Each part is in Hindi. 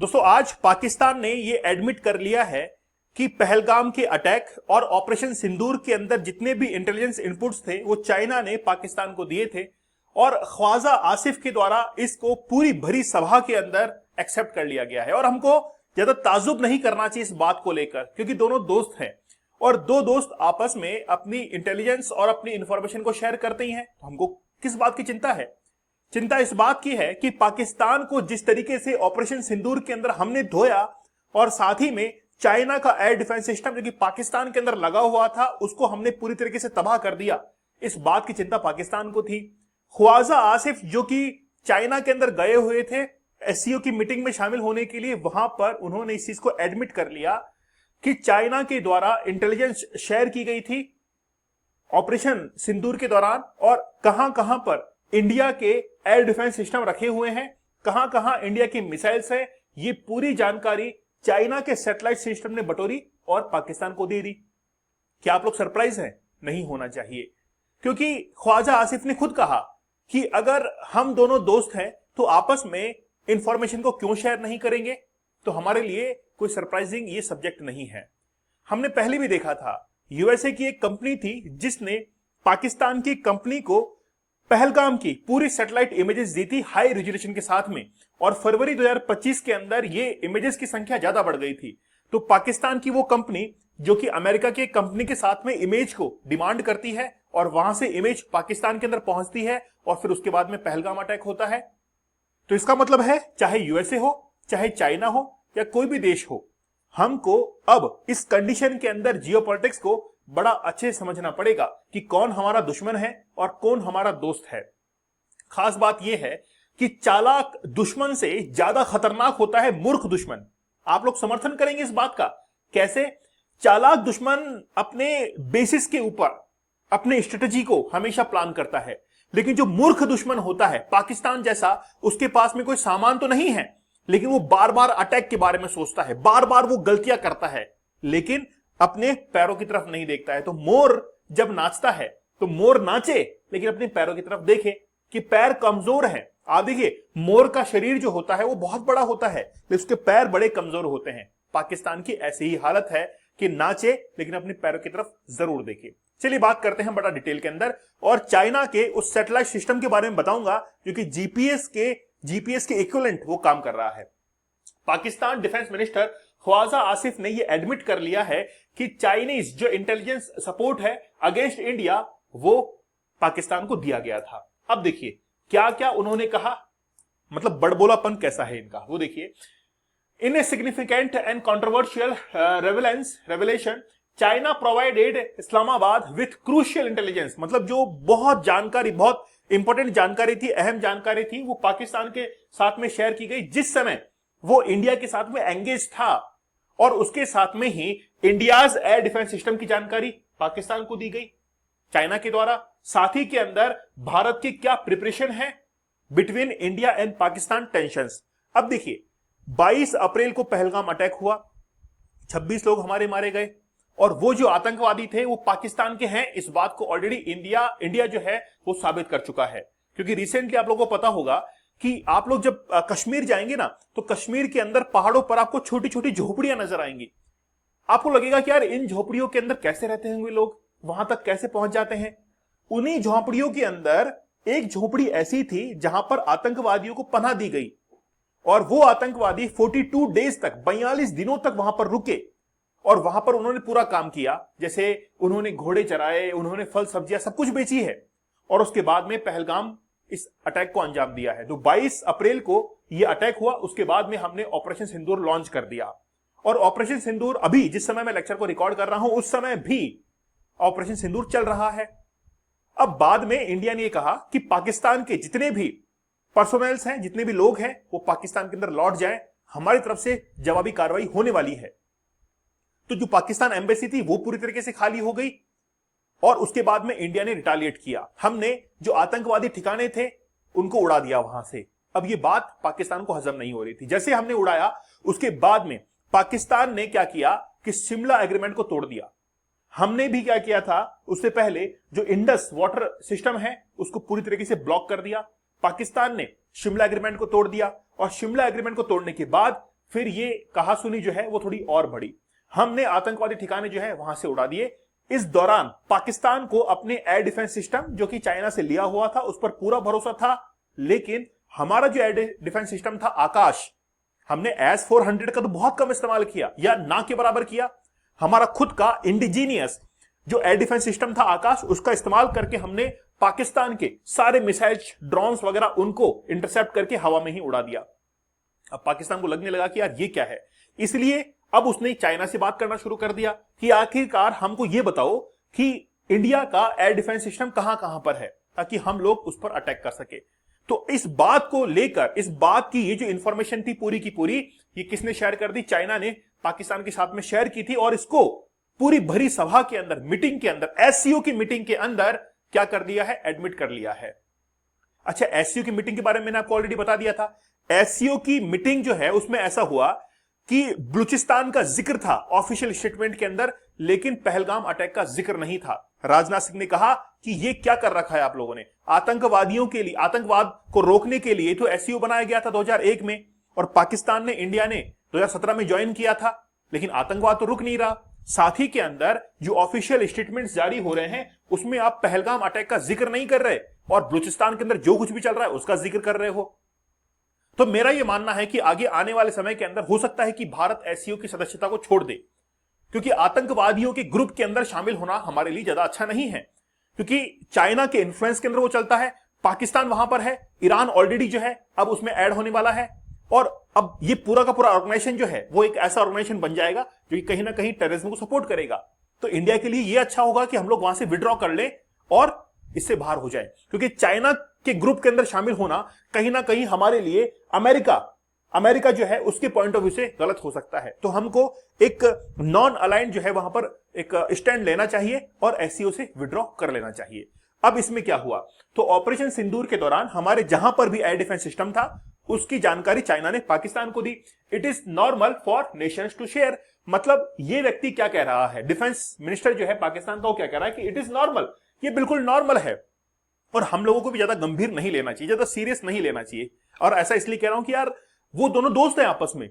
दोस्तों आज पाकिस्तान ने यह एडमिट कर लिया है कि पहलगाम के अटैक और ऑपरेशन सिंदूर के अंदर जितने भी इंटेलिजेंस इनपुट्स थे वो चाइना ने पाकिस्तान को दिए थे और ख्वाजा आसिफ के द्वारा इसको पूरी भरी सभा के अंदर एक्सेप्ट कर लिया गया है। और हमको ज्यादा ताजुब नहीं करना चाहिए इस बात को लेकर, क्योंकि दोनों दोस्त हैं और दो दोस्त आपस में अपनी इंटेलिजेंस और अपनी इंफॉर्मेशन को शेयर करते ही हैं। तो हमको किस बात की चिंता है? चिंता इस बात की है कि पाकिस्तान को जिस तरीके से ऑपरेशन सिंदूर के अंदर हमने धोया और साथ ही में चाइना का एयर डिफेंस सिस्टम जो कि पाकिस्तान के अंदर लगा हुआ था उसको हमने पूरी तरीके से तबाह कर दिया, इस बात की चिंता पाकिस्तान को थी। ख्वाजा आसिफ जो कि चाइना के अंदर गए हुए थे एससीओ की मीटिंग में शामिल होने के लिए, वहां पर उन्होंने इस चीज को एडमिट कर लिया कि चाइना के द्वारा इंटेलिजेंस शेयर की गई थी ऑपरेशन सिंदूर के दौरान और कहां कहां पर इंडिया के एयर डिफेंस सिस्टम रखे हुए हैं, कहां कहां इंडिया की मिसाइल्स है, ये पूरी जानकारी चाइना के सैटेलाइट सिस्टम ने बटोरी और पाकिस्तान को दे दी। क्या आप लोग सरप्राइज हैं? नहीं होना चाहिए, क्योंकि ख्वाजा आसिफ ने खुद कहा कि अगर हम दोनों दोस्त हैं तो आपस में इंफॉर्मेशन को क्यों शेयर नहीं करेंगे। तो हमारे लिए कोई सरप्राइजिंग ये सब्जेक्ट नहीं है। हमने पहले भी देखा था यूएसए की एक कंपनी थी जिसने पाकिस्तान की कंपनी को पहलगाम की पूरी सैटेलाइट इमेजेस दी थी हाई रेजोल्यूशन के साथ में, और फरवरी 2025 के अंदर ये इमेजेस की संख्या ज्यादा बढ़ गई थी। तो पाकिस्तान की वो कंपनी जो कि अमेरिका के कंपनी के साथ में इमेज को डिमांड करती है और वहां से इमेज पाकिस्तान के अंदर पहुंचती है और फिर उसके बाद में पहलगाम अटैक होता है। तो इसका मतलब है चाहे यूएसए हो, चाहे चाइना हो या कोई भी देश हो, हमको अब इस कंडीशन के अंदर जियोपॉलिटिक्स को बड़ा अच्छे समझना पड़ेगा कि कौन हमारा दुश्मन है और कौन हमारा दोस्त है। खास बात यह है कि चालाक दुश्मन से ज्यादा खतरनाक होता है मूर्ख दुश्मन। आप लोग समर्थन करेंगे इस बात का? कैसे? चालाक दुश्मन अपने बेसिस के ऊपर अपने स्ट्रेटजी को हमेशा प्लान करता है, लेकिन जो मूर्ख दुश्मन होता है पाकिस्तान जैसा, उसके पास में कोई सामान तो नहीं है लेकिन वो बार बार अटैक के बारे में सोचता है, बार बार वो गलतियां करता है लेकिन अपने पैरों की तरफ नहीं देखता है। तो मोर जब नाचता है तो मोर नाचे लेकिन अपने पैरों की तरफ देखे कि पैर कमजोर हैं। आप देखिए मोर का शरीर जो होता है वो बहुत बड़ा होता है लेकिन उसके पैर बड़े कमजोर होते हैं। पाकिस्तान की ऐसी ही हालत है कि नाचे लेकिन अपने पैरों की तरफ जरूर देखे। चलिए बात करते हैं बड़ा डिटेल के अंदर और चाइना के उस सैटेलाइट सिस्टम के बारे में बताऊंगा जो कि जीपीएस के इक्विवेलेंट वो काम कर रहा है। पाकिस्तान डिफेंस मिनिस्टर ख्वाजा आसिफ ने यह एडमिट कर लिया है कि चाइनीज जो इंटेलिजेंस सपोर्ट है अगेंस्ट इंडिया वो पाकिस्तान को दिया गया था। अब देखिए क्या क्या उन्होंने कहा, मतलब बड़बोलापन कैसा है इनका, वो देखिए। In a significant and controversial revelation China provided Islamabad with crucial intelligence, मतलब जो बहुत जानकारी, बहुत इंपॉर्टेंट जानकारी थी, अहम जानकारी थी, वो पाकिस्तान के साथ में शेयर की गई जिस समय वो इंडिया के साथ में एंगेज था। और उसके साथ में ही इंडियाज एयर डिफेंस सिस्टम की जानकारी पाकिस्तान को दी गई चाइना के द्वारा। साथ ही के अंदर भारत की क्या प्रिपरेशन है between India and Pakistan tensions. अब देखिए 22 अप्रैल को पहलगाम अटैक हुआ, 26 लोग हमारे मारे गए और वो जो आतंकवादी थे वो पाकिस्तान के हैं, इस बात को ऑलरेडी इंडिया जो है वो साबित कर चुका है। क्योंकि रिसेंटली आप लोगों को पता होगा कि आप लोग जब कश्मीर जाएंगे ना तो कश्मीर के अंदर पहाड़ों पर आपको छोटी छोटी झोपड़ियां नजर आएंगी। आपको लगेगा कि यार इन झोपड़ियों के अंदर कैसे रहते होंगे लोग, वहां तक कैसे पहुंच जाते हैं। उन्हीं झोपड़ियों के अंदर एक झोपड़ी ऐसी थी जहां पर आतंकवादियों को पनाह दी गई और वो आतंकवादी 42 डेज तक, 42 दिनों तक वहां पर रुके और वहां पर उन्होंने पूरा काम किया। जैसे उन्होंने घोड़े चराए, उन्होंने फल सब्जियां सब कुछ बेची है और उसके बाद में पहलगाम इस अटैक को अंजाम दिया है। तो 22 अप्रैल को यह अटैक हुआ, उसके बाद में हमने ऑपरेशन सिंदूर लॉन्च कर दिया और ऑपरेशन सिंदूर अभी जिस समय मैं लेक्चर को रिकॉर्ड कर रहा हूं उस समय भी ऑपरेशन सिंदूर चल रहा है। अब बाद में इंडिया ने यह कहा कि पाकिस्तान के जितने भी पर्सोनल्स हैं, जितने भी लोग हैं, वो पाकिस्तान के अंदर लौट जाएं, हमारी तरफ से जवाबी कार्रवाई होने वाली है। तो जो पाकिस्तान एम्बेसी थी वो पूरी तरीके से खाली हो गई और उसके बाद में इंडिया ने रिटालिएट किया। हमने जो आतंकवादी ठिकाने थे उनको उड़ा दिया वहां से। अब ये बात पाकिस्तान को हजम नहीं हो रही थी। जैसे हमने उड़ाया उसके बाद में पाकिस्तान ने क्या किया कि शिमला एग्रीमेंट को तोड़ दिया। हमने भी क्या किया था, उससे पहले जो इंडस वाटर सिस्टम है उसको पूरी तरीके से ब्लॉक कर दिया। पाकिस्तान ने शिमला एग्रीमेंट को तोड़ दिया और शिमला एग्रीमेंट को तोड़ने के बाद फिर ये कहासुनी जो है वो थोड़ी और बढ़ी। हमने आतंकवादी ठिकाने जो है वहां से उड़ा दिए। इस दौरान पाकिस्तान को अपने एयर डिफेंस सिस्टम जो कि चाइना से लिया हुआ था उस पर पूरा भरोसा था, लेकिन हमारा जो एयर डिफेंस सिस्टम था आकाश, हमने S-400 का तो बहुत कम इस्तेमाल किया या ना के बराबर किया। हमारा खुद का इंडिजीनियस जो एयर डिफेंस सिस्टम था आकाश, उसका इस्तेमाल करके हमने पाकिस्तान के सारे मिसाइल्स, ड्रोन्स वगैरह उनको इंटरसेप्ट करके हवा में ही उड़ा दिया। अब पाकिस्तान को लगने लगा कि यार ये क्या है, इसलिए अब उसने चाइना से बात करना शुरू कर दिया कि आखिरकार हमको ये बताओ कि इंडिया का एयर डिफेंस सिस्टम कहां कहां पर है, ताकि हम लोग उस पर अटैक कर सके। तो इस बात को लेकर, इस बात की ये जो इंफॉर्मेशन थी पूरी की पूरी, ये किसने शेयर कर दी? चाइना ने पाकिस्तान के साथ में शेयर की थी, और इसको पूरी भरी सभा के अंदर, मीटिंग के अंदर, एससीओ की मीटिंग के अंदर क्या कर दिया है? एडमिट कर लिया है। अच्छा, एससीओ की मीटिंग के बारे में मैंने आपको ऑलरेडी बता दिया था। एससीओ की मीटिंग जो है उसमें ऐसा हुआ कि बलूचिस्तान का जिक्र था ऑफिशियल स्टेटमेंट के अंदर, लेकिन पहलगाम अटैक का जिक्र नहीं था। राजनाथ सिंह ने कहा कि ये क्या कर रखा है आप लोगों ने, आतंकवादियों के लिए, आतंकवाद को रोकने के लिए तो एससीओ बनाया गया था 2001 में, और पाकिस्तान ने, इंडिया ने 2017 में ज्वाइन किया था, लेकिन आतंकवाद तो रुक नहीं रहा। साथ ही के अंदर जो ऑफिशियल स्टेटमेंट्स जारी हो रहे हैं उसमें आप पहलगाम अटैक का जिक्र नहीं कर रहे, और बलूचिस्तान के अंदर जो कुछ भी चल रहा है उसका जिक्र कर रहे हो। तो मेरा यह मानना है कि आगे आने वाले समय के अंदर हो सकता है कि भारत एससीओ की सदस्यता को छोड़ दे, क्योंकि आतंकवादियों के ग्रुप के अंदर शामिल होना हमारे लिए ज्यादा अच्छा नहीं है, क्योंकि चाइना के इन्फ्लुएंस के अंदर वो चलता है। पाकिस्तान वहां पर है, ईरान ऑलरेडी जो है अब उसमें ऐड होने वाला है, और अब ये पूरा का पूरा ऑर्गेनाइजेशन जो है वो एक ऐसा ऑर्गेनाइजेशन बन जाएगा जो कि कहीं ना कहीं टेररिज्म को सपोर्ट करेगा। तो इंडिया के लिए यह अच्छा होगा कि हम लोग वहां से विड्रॉ कर लें और इससे बाहर हो जाए, क्योंकि चाइना के ग्रुप के अंदर शामिल होना कहीं ना कहीं हमारे लिए अमेरिका जो है उसके पॉइंट ऑफ व्यू से गलत हो सकता है। तो हमको एक नॉन अलाइंड जो है वहां पर एक स्टैंड लेना चाहिए और एससीओ से विड्रॉ कर लेना चाहिए। अब इसमें क्या हुआ, तो ऑपरेशन सिंदूर के दौरान हमारे जहां पर भी एयर डिफेंस सिस्टम था उसकी जानकारी चाइना ने पाकिस्तान को दी। It is normal for nations to share. मतलब ये व्यक्ति क्या कह रहा है, डिफेंस मिनिस्टर जो है पाकिस्तान का, वो क्या कह रहा है कि इट इज नॉर्मल, ये बिल्कुल नॉर्मल है, और हम लोगों को भी ज्यादा गंभीर नहीं लेना चाहिए, ज्यादा सीरियस नहीं लेना चाहिए। और ऐसा इसलिए कह रहा हूं कि यार वो दोनों दोस्त हैं आपस में,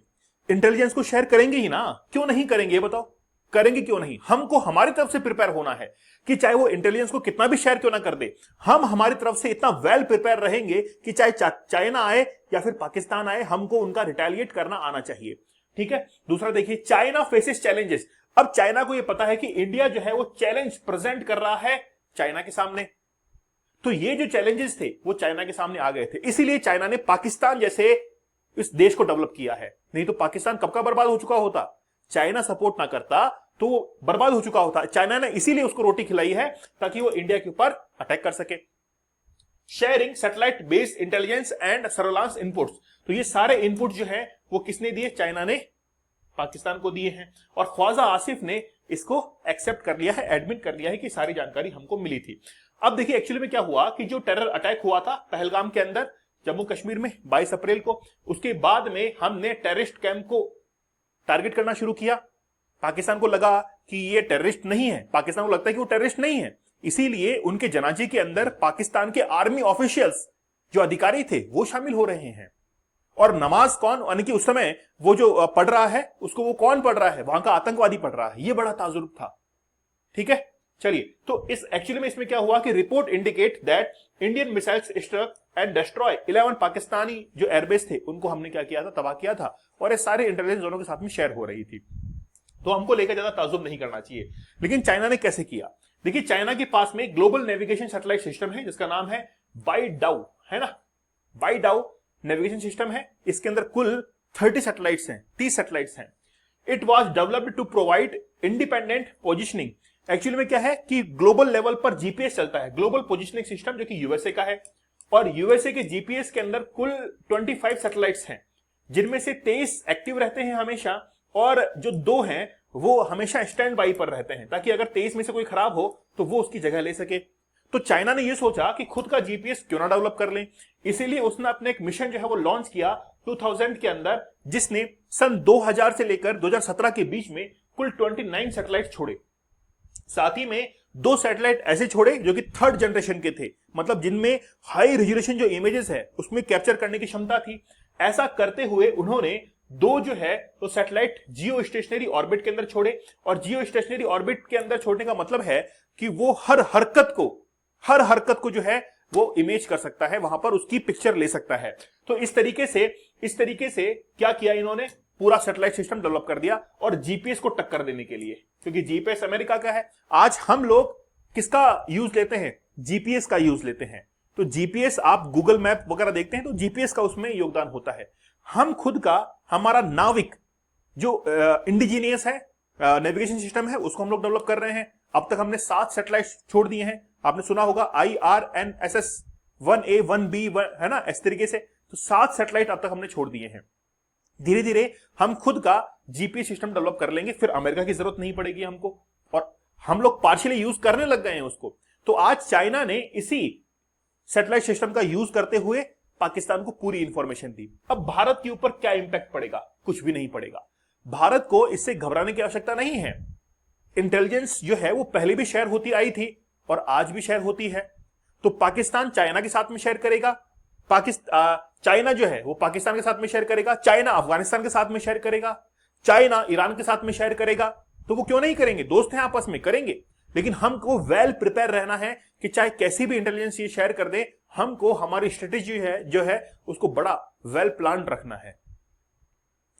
इंटेलिजेंस को शेयर करेंगे ही ना, क्यों नहीं करेंगे, बताओ करेंगे क्यों नहीं। हमको हमारी तरफ से प्रिपेयर होना है कि चाहे वो इंटेलिजेंस को कितना भी शेयर क्यों ना कर दे, हम हमारी तरफ से इतना वेल प्रिपेयर रहेंगे कि चाहे चाइना आए या फिर पाकिस्तान आए, हमको उनका रिटेलिएट करना आना चाहिए। ठीक है। दूसरा देखिए, चाइना फेसेस चैलेंजेस। अब चाइना को यह पता है कि इंडिया जो है वो चैलेंज प्रेजेंट कर रहा है चाइना के सामने, तो ये जो चैलेंजेस थे वो चाइना के सामने आ गए थे, इसीलिए चाइना ने पाकिस्तान जैसे इस देश को डेवलप किया है। नहीं तो पाकिस्तान कब का बर्बाद हो चुका होता, चाइना सपोर्ट ना करता तो वो बर्बाद हो चुका होता। चाइना ने इसीलिए उसको रोटी खिलाई है ताकि वो इंडिया के ऊपर अटैक कर सके। Sharing satellite based intelligence and surveillance inputs, तो ये सारे इनपुट जो है वो किसने दिए, चाइना ने पाकिस्तान को दिए हैं, और ख्वाजा आसिफ ने इसको एक्सेप्ट कर लिया है, एडमिट कर लिया है कि सारी जानकारी हमको मिली थी। अब देखिए एक्चुअली में क्या हुआ कि जो टेरर अटैक हुआ था पहलगाम के अंदर जम्मू कश्मीर में 22 अप्रैल को, उसके बाद में हमने टेररिस्ट कैंप को टारगेट करना शुरू किया। पाकिस्तान को लगा कि ये टेररिस्ट नहीं है, पाकिस्तान को लगता है कि वो टेररिस्ट नहीं है, इसीलिए उनके जनाजे के अंदर पाकिस्तान के आर्मी ऑफिशियल्स जो अधिकारी थे वो शामिल हो रहे हैं। और नमाज कौन, यानी कि उस समय वो जो पढ़ रहा है उसको वो कौन पढ़ रहा है, वहां का आतंकवादी पढ़ रहा है, ये बड़ा ताजुब था। ठीक है, चलिए, तो इस एक्चुअली में इसमें क्या हुआ कि report indicate that Indian missiles struck and destroy 11 Pakistani जो एयरबेस थे उनको हमने क्या किया था, तबाह किया था, और ये सारे इंटेलिजेंस जोनों के साथ में शेयर हो रही थी। तो हमको लेकर ज्यादा ताजुब नहीं करना चाहिए। लेकिन चाइना ने कैसे किया, देखिए चाइना के पास में ग्लोबल नेविगेशन सैटेलाइट सिस्टम है जिसका नाम है वाईडाउ, है ना, वाईडाउ नेविगेशन सिस्टम है। इसके अंदर कुल 30 सैटेलाइट्स हैं, 30 सैटेलाइट्स हैं। It was developed to provide independent positioning. Actually में क्या है कि ग्लोबल लेवल पर जीपीएस चलता है, ग्लोबल पोजिशनिंग सिस्टम, जो कि यूएसए का है, और यूएसए के जीपीएस के अंदर कुल 25 सैटेलाइट्स हैं, जिनमें से 23 एक्टिव रहते हैं हमेशा, और जो 2 हैं वो हमेशा स्टैंड बाई पर रहते हैं, ताकि अगर 23 में से कोई खराब हो तो वो उसकी जगह ले सके। तो चाइना ने ये सोचा कि खुद का जीपीएस क्यों ना डेवलप कर लें, इसीलिए उसने अपने एक मिशन जो है वो लॉन्च किया 2000 के अंदर, जिसने सन 2000 से लेकर 2017 के बीच में कुल 29 सैटेलाइट छोड़े। साथ ही में 2 सैटेलाइट ऐसे छोड़े जो कि 3rd जनरेशन के थे, मतलब जिनमें हाई रेजोल्यूशन जो इमेजेस है उसमें कैप्चर करने की क्षमता थी। ऐसा करते हुए उन्होंने दो जो है तो सैटेलाइट जियो स्टेशनरी ऑर्बिट के अंदर छोड़े, और जियो स्टेशनरी ऑर्बिट के अंदर छोड़ने का मतलब है कि वो हर हरकत को जो है वो इमेज कर सकता है, वहां पर उसकी पिक्चर ले सकता है। तो इस तरीके से क्या किया इन्होंने, पूरा सैटेलाइट सिस्टम डेवलप कर दिया, और जीपीएस को टक्कर देने के लिए, क्योंकि जीपीएस अमेरिका का है। आज हम लोग किसका यूज लेते हैं, जीपीएस का यूज लेते हैं। तो जीपीएस आप गूगल मैप वगैरह देखते हैं तो जीपीएस का उसमें योगदान होता है। हम खुद का, हमारा नाविक जो इंडिजीनियस है नेविगेशन सिस्टम है, उसको हम लोग डेवलप कर रहे हैं। अब तक हमने 7 सैटेलाइट छोड़ दिए हैं, आपने सुना होगा IRNSS 1A 1B है ना, इस तरीके से। तो 7 सैटेलाइट अब तक हमने छोड़ दिए हैं। धीरे धीरे हम खुद का जीपीएस सिस्टम डेवलप कर लेंगे, फिर अमेरिका की जरूरत नहीं पड़ेगी हमको, और हम लोग पार्शियली यूज करने लग गए हैं उसको। तो आज चाइना ने इसी सैटेलाइट सिस्टम का यूज करते हुए पाकिस्तान को पूरी इंफॉर्मेशन दी। अब भारत के ऊपर क्या इंपैक्ट पड़ेगा, कुछ भी नहीं पड़ेगा। भारत को इससे घबराने की आवश्यकता नहीं है। इंटेलिजेंस जो है वो पहले भी शेयर होती आई थी और आज भी शेयर होती है। तो पाकिस्तान चाइना के साथ में शेयर करेगा, चाइना जो है वो पाकिस्तान के साथ में शेयर करेगा, चाइना अफगानिस्तान के साथ में शेयर करेगा, चाइना ईरान के साथ में शेयर करेगा। तो वो क्यों नहीं करेंगे, दोस्त हैं आपस में, करेंगे। लेकिन हमको वेल प्रिपेयर रहना है कि चाहे कैसी भी इंटेलिजेंस ये शेयर कर दे, हमको हमारी स्ट्रेटेजी है जो है उसको बड़ा वेल प्लान रखना है।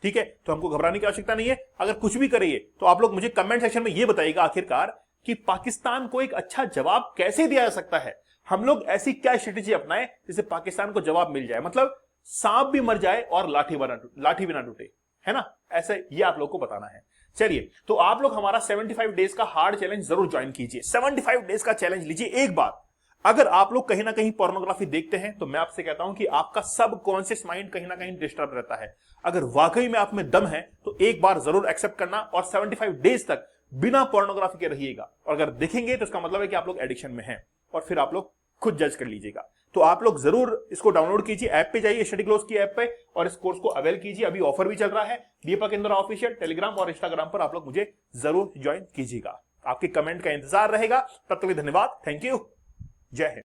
ठीक है, तो हमको घबराने की आवश्यकता नहीं है। अगर कुछ भी करिए तो आप लोग मुझे कमेंट सेक्शन में ये बताइएगा आखिरकार कि पाकिस्तान को एक अच्छा जवाब कैसे दिया जा सकता है। हम लोग ऐसी क्या स्ट्रेटेजी अपनाएं जिससे पाकिस्तान को जवाब मिल जाए, मतलब सांप भी मर जाए और लाठी भी ना टूटे, है ना। ऐसे ये आप लोग को बताना है। चलिए, तो आप लोग हमारा 75 डेज का हार्ड चैलेंज जरूर ज्वाइन कीजिए। 75 डेज का चैलेंज लीजिए एक बार। अगर आप लोग कहीं ना कहीं पोर्नोग्राफी देखते हैं तो मैं आपसे कहता हूं कि आपका सबकॉन्शियस माइंड कहीं ना कहीं डिस्टर्ब रहता है। अगर वाकई में आप में दम है तो एक बार जरूर एक्सेप्ट करना और 75 डेज तक बिना पोर्नोग्राफी के रहिएगा। और अगर देखेंगे तो इसका मतलब है कि आप लोग एडिक्शन में हैं, और फिर आप लोग खुद जज कर लीजिएगा। तो आप लोग जरूर इसको डाउनलोड कीजिए, ऐप पे जाइए, स्टडी क्लोज की ऐप पे, और इस कोर्स को अवेल कीजिए। अभी ऑफर भी चल रहा है दीपक इंद्रा ऑफिशियल टेलीग्राम और इंस्टाग्राम पर। आप लोग मुझे जरूर ज्वाइन कीजिएगा। आपके कमेंट का इंतजार रहेगा। तब तक के लिए धन्यवाद, थैंक यू, जय हिंद।